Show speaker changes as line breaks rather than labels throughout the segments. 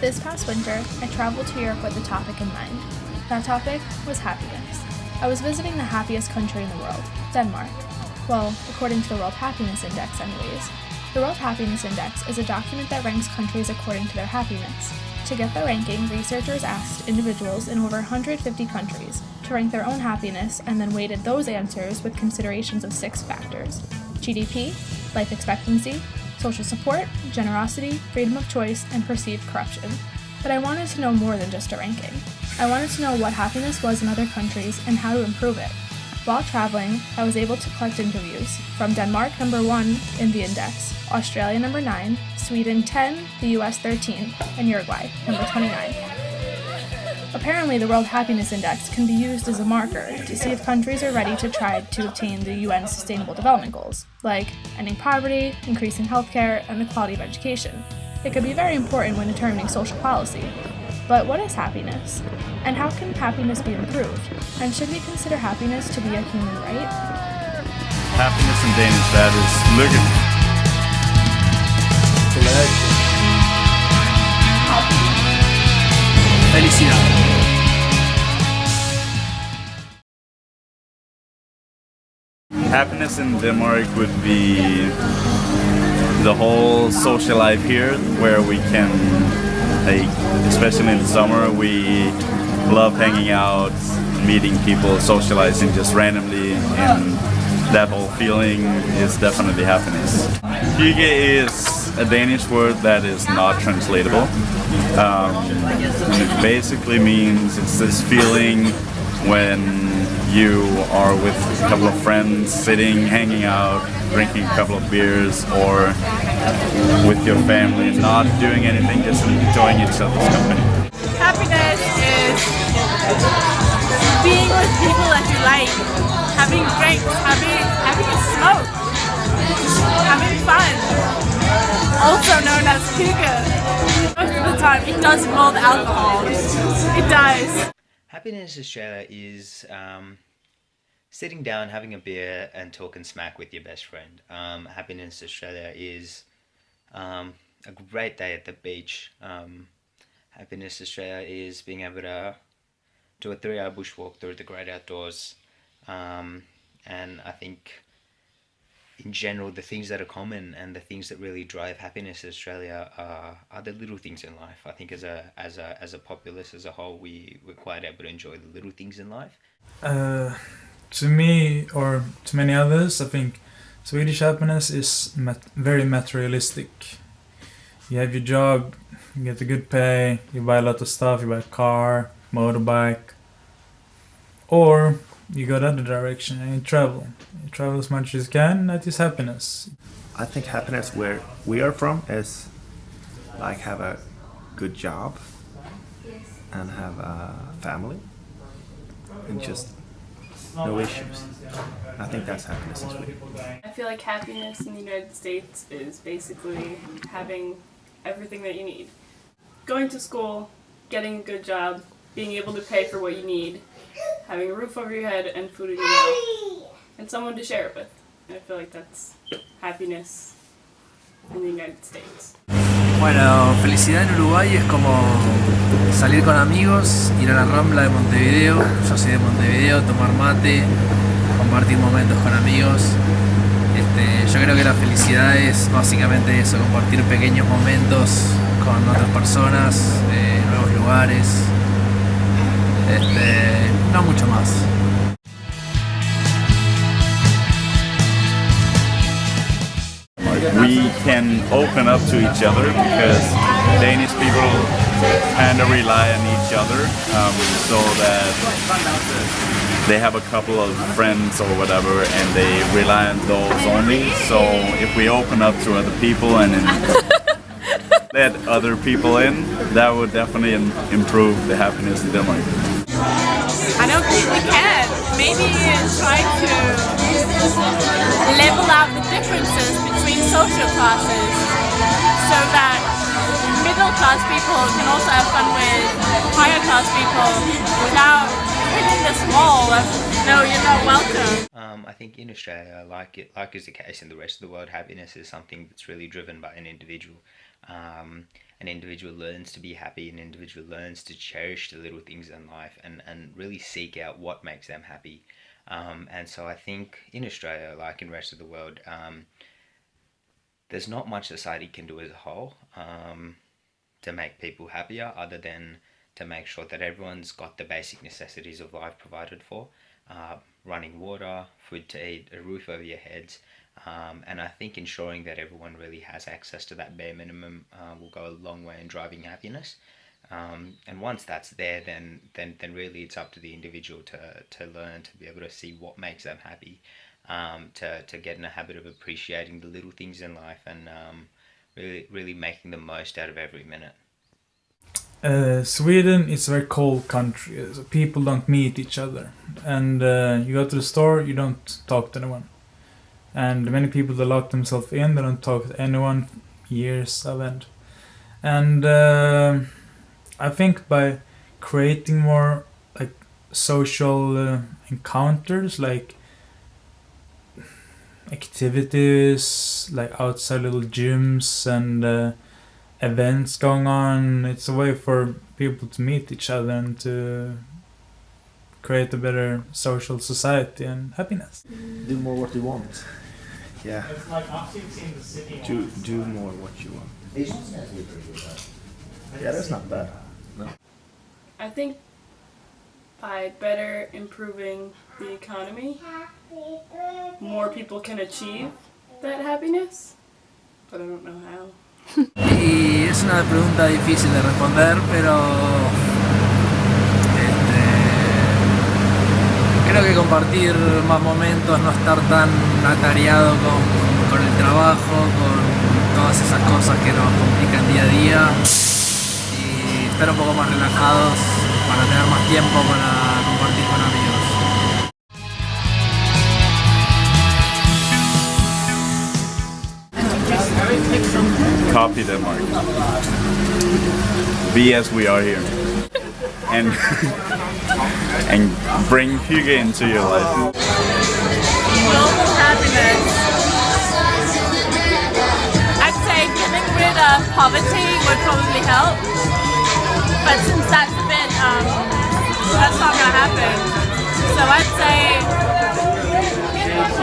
This past winter, I traveled to Europe with a topic in mind. That topic was happiness. I was visiting the happiest country in the world, Denmark. Well, according to the World Happiness Index anyways. The World Happiness Index is a document that ranks countries according to their happiness. To get the ranking, researchers asked individuals in over 150 countries to rank their own happiness and then weighted those answers with considerations of 6 factors: GDP, life expectancy, social support, generosity, freedom of choice, and perceived corruption. But I wanted to know more than just a ranking. I wanted to know what happiness was in other countries and how to improve it. While traveling, I was able to collect interviews from Denmark number 1 in the index, Australia number 9, Sweden 10, the US 13, and Uruguay number 29. Apparently, the World Happiness Index can be used as a marker to see if countries are ready to try to attain the UN's Sustainable Development Goals, like ending poverty, increasing healthcare, and the quality of education. It could be very important when determining social policy. But what is happiness? And how can happiness be improved? And should we consider happiness to be a human right?
Happiness in Danish, that is lykke.
Felicidad.
Happiness in Denmark would be the whole social life here, where we can, like, especially in the summer, we love hanging out, meeting people, socializing just randomly, and that whole feeling is definitely happiness. Hygge is a Danish word that is not translatable. And it basically means it's this feeling when you are with a couple of friends, sitting, hanging out, drinking a couple of beers, or with your family, not doing anything, just enjoying each other's company.
Happiness is being with people that you like, having drinks, having a smoke, having fun, also known as hygge. Most of the time it does involve alcohol. It does.
Happiness Australia is sitting down, having a beer and talking smack with your best friend. Happiness Australia is a great day at the beach. Happiness Australia is being able to do a 3-hour bushwalk through the great outdoors. And I think in general, the things that are common and the things that really drive happiness in Australia are the little things in life. I think as a populace as a whole, we're quite able to enjoy the little things in life.
To me, or to many others, I think Swedish happiness is very materialistic. You have your job, you get a good pay, you buy a lot of stuff, you buy a car, motorbike, or you go the other direction and you travel. You travel as much as you can, that is happiness.
I think happiness where we are from is like have a good job and have a family and just no issues. I think that's happiness in Sweden.
I feel like happiness in the United States is basically having everything that you need. Going to school, getting a good job, being able to pay for what you need, having a roof over your head and food in your mouth, and someone to share it with. And I feel like that's happiness in the United States.
Bueno, felicidad en Uruguay es como salir con amigos, ir a la Rambla de Montevideo, yo soy de Montevideo, tomar mate, compartir momentos con amigos. Yo creo que la felicidad es básicamente eso, compartir pequeños momentos con otras personas, nuevos lugares, no mucho más.
We can open up to each other because Danish people kind of rely on each other, so that they have a couple of friends or whatever and they rely on those only. So if we open up to other people and let other people in, that would definitely improve the happiness in Denmark.
I don't think we can. Maybe try to level out the differences between social classes so that middle class people can also have fun with higher class people without hitting this wall of no, you're not welcome.
I think in Australia, like is the case in the rest of the world, happiness is something that's really driven by an individual. an individual learns to be happy, an individual learns to cherish the little things in life and really seek out what makes them happy. And so I think in Australia, like in the rest of the world, there's not much society can do as a whole to make people happier, other than to make sure that everyone's got the basic necessities of life provided for. Running water, food to eat, a roof over your heads. And I think ensuring that everyone really has access to that bare minimum will go a long way in driving happiness. And once that's there, then really it's up to the individual to learn to be able to see what makes them happy, to get in a habit of appreciating the little things in life and really making the most out of every minute.
Sweden is a very cold country, so people don't meet each other. And you go to the store, you don't talk to anyone. And many people that lock themselves in, they don't talk to anyone years of end. And I think by creating more like social encounters, like activities, like outside little gyms and events going on, it's a way for people to meet each other and to create a better social society and happiness.
Do more what you want. Yeah. Do more what you want. Yeah, that's not bad. No.
I think by better improving the economy, more people can achieve that happiness, but I don't know how.
Y es una pregunta difícil de responder, pero creo que compartir más momentos, no estar tan atareado con el trabajo, con todas esas cosas que nos complican día a día, y estar un poco más relajados para tener más tiempo para compartir con amigos.
Copy Denmark. Be as we are here. And and bring Hygge into your life.
Global happiness. I'd say getting rid of poverty would probably help, but since that's a bit, that's not gonna happen. So I'd say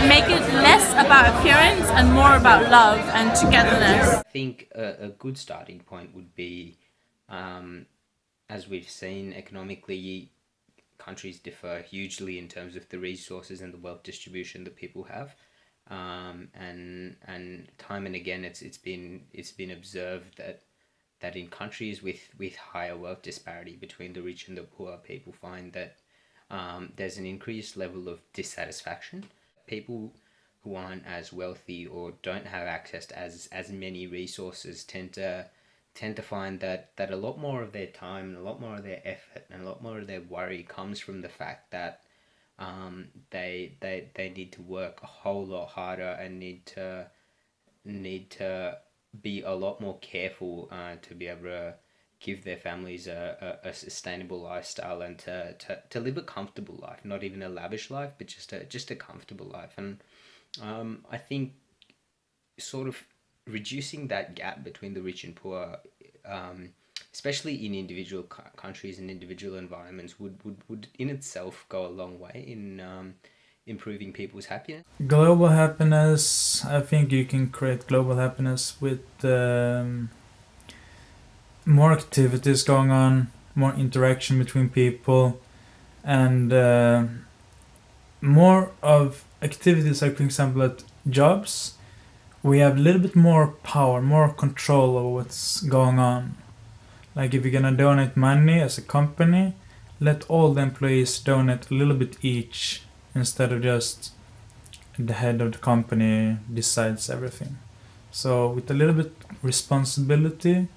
make it less about appearance and more about love and togetherness.
I think a good starting point would be, as we've seen economically, countries differ hugely in terms of the resources and the wealth distribution that people have, and time and again it's been observed that in countries with higher wealth disparity between the rich and the poor, people find that there's an increased level of dissatisfaction. People who aren't as wealthy or don't have access to as many resources tend to find that a lot more of their time and a lot more of their effort and a lot more of their worry comes from the fact that they need to work a whole lot harder and need to be a lot more careful to be able to give their families a sustainable lifestyle and to live a comfortable life, not even a lavish life, but just a comfortable life. And I think sort of reducing that gap between the rich and poor, especially in individual countries and individual environments, would in itself go a long way in improving people's happiness.
Global happiness, I think you can create global happiness with more activities going on, more interaction between people, and more of activities, like for example at jobs, we have a little bit more power, more control over what's going on. Like if you're gonna donate money as a company, let all the employees donate a little bit each, instead of just the head of the company decides everything. So with a little bit responsibility,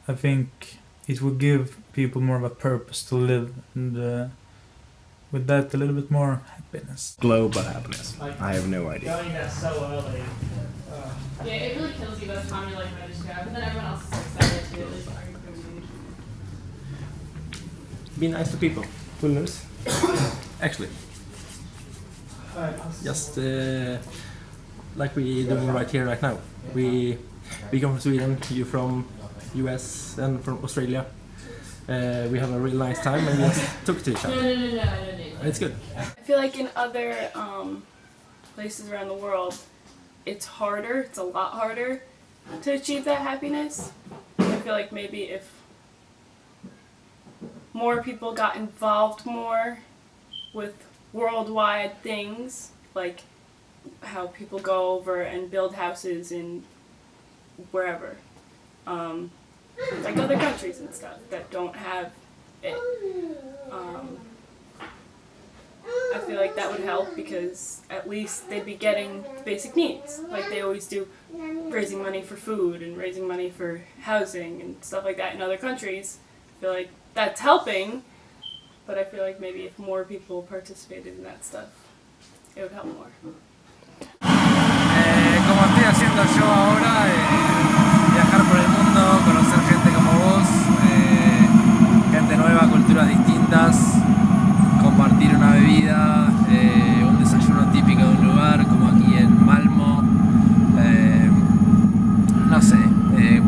I think it will give people more of a purpose to live, and with that a little bit more happiness.
Global happiness. I have no idea.
Yeah, it really kills you by the time you're like ready to go, but then everyone else is excited to at least
Be nice to people. Who knows? Actually. Just like we doing right here, right now. We come from Sweden. You from
US and from Australia. We have a really nice time and we just took to each other. It's good.
I feel like in other places around the world, it's a lot harder to achieve that happiness. I feel like maybe if more people got involved more with worldwide things, like how people go over and build houses in wherever, like other countries and stuff that don't have it. I feel like that would help because at least they'd be getting basic needs, like they always do, raising money for food and raising money for housing and stuff like that in other countries. I feel like that's helping, but I feel like maybe if more people participated in that stuff, it would help more.
Como estoy haciendo yo ahora, viajar por el mundo, conocer gente como vos, gente nueva, culturas distintas, compartir una bebida, un desayuno típico de un lugar como aquí en Malmo, no sé,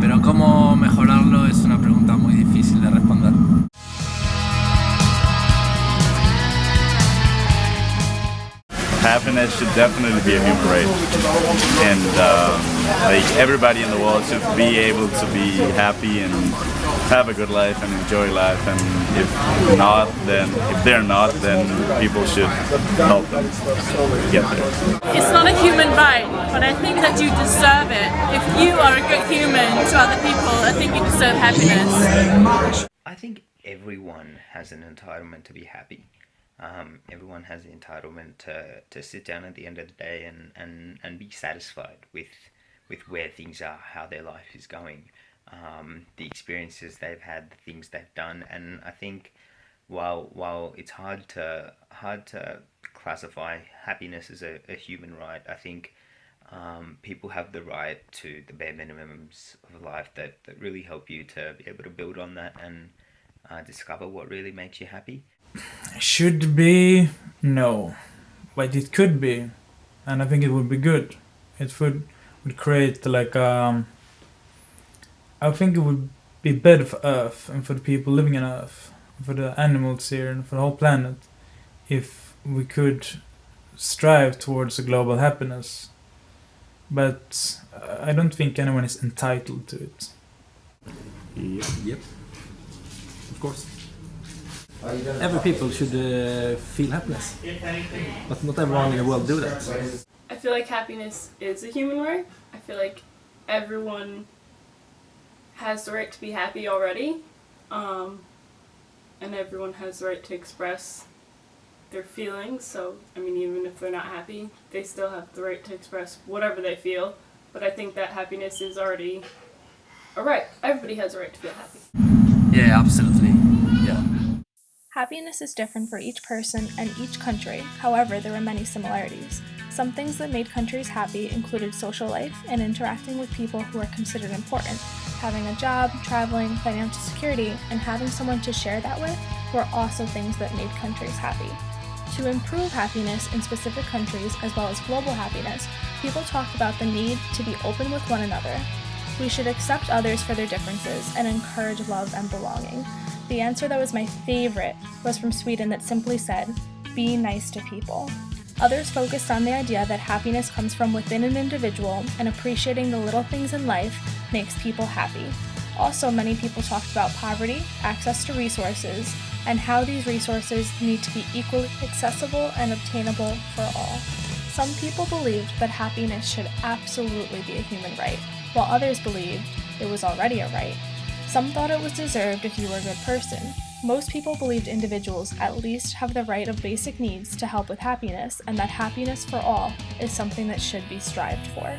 pero cómo mejorarlo es una pregunta muy difícil de responder.
Happiness should definitely be a human right, and like everybody in the world should be able to be happy and have a good life and enjoy life. And if they're not, then people should help them get there.
It's not a human right, but I think that you deserve it. If you are a good human to other people, I think you deserve happiness.
I think everyone has an entitlement to be happy. Everyone has the entitlement to sit down at the end of the day and be satisfied with where things are, how their life is going, the experiences they've had, the things they've done. And I think while it's hard to classify happiness as a human right, I think people have the right to the bare minimums of life that really help you to be able to build on that and discover what really makes you happy.
Should be, no, but it could be, and I think it would be good. It would create like I think it would be better for Earth and for the people living on Earth, for the animals here and for the whole planet, if we could strive towards a global happiness. But I don't think anyone is entitled to it.
Yep. Of course. Every people should feel happiness, but not everyone in the world do that.
I feel like happiness is a human right. I feel like everyone has the right to be happy already, and everyone has the right to express their feelings. So, I mean, even if they're not happy, they still have the right to express whatever they feel. But I think that happiness is already a right. Everybody has a right to feel happy.
Yeah, absolutely. Yeah.
Happiness is different for each person and each country, however, there were many similarities. Some things that made countries happy included social life and interacting with people who are considered important. Having a job, traveling, financial security, and having someone to share that with were also things that made countries happy. To improve happiness in specific countries as well as global happiness, people talked about the need to be open with one another. We should accept others for their differences and encourage love and belonging. The answer that was my favorite was from Sweden that simply said, "Be nice to people." Others focused on the idea that happiness comes from within an individual and appreciating the little things in life makes people happy. Also, many people talked about poverty, access to resources, and how these resources need to be equally accessible and obtainable for all. Some people believed that happiness should absolutely be a human right, while others believed it was already a right. Some thought it was deserved if you were a good person. Most people believed individuals at least have the right of basic needs to help with happiness, and that happiness for all is something that should be strived for.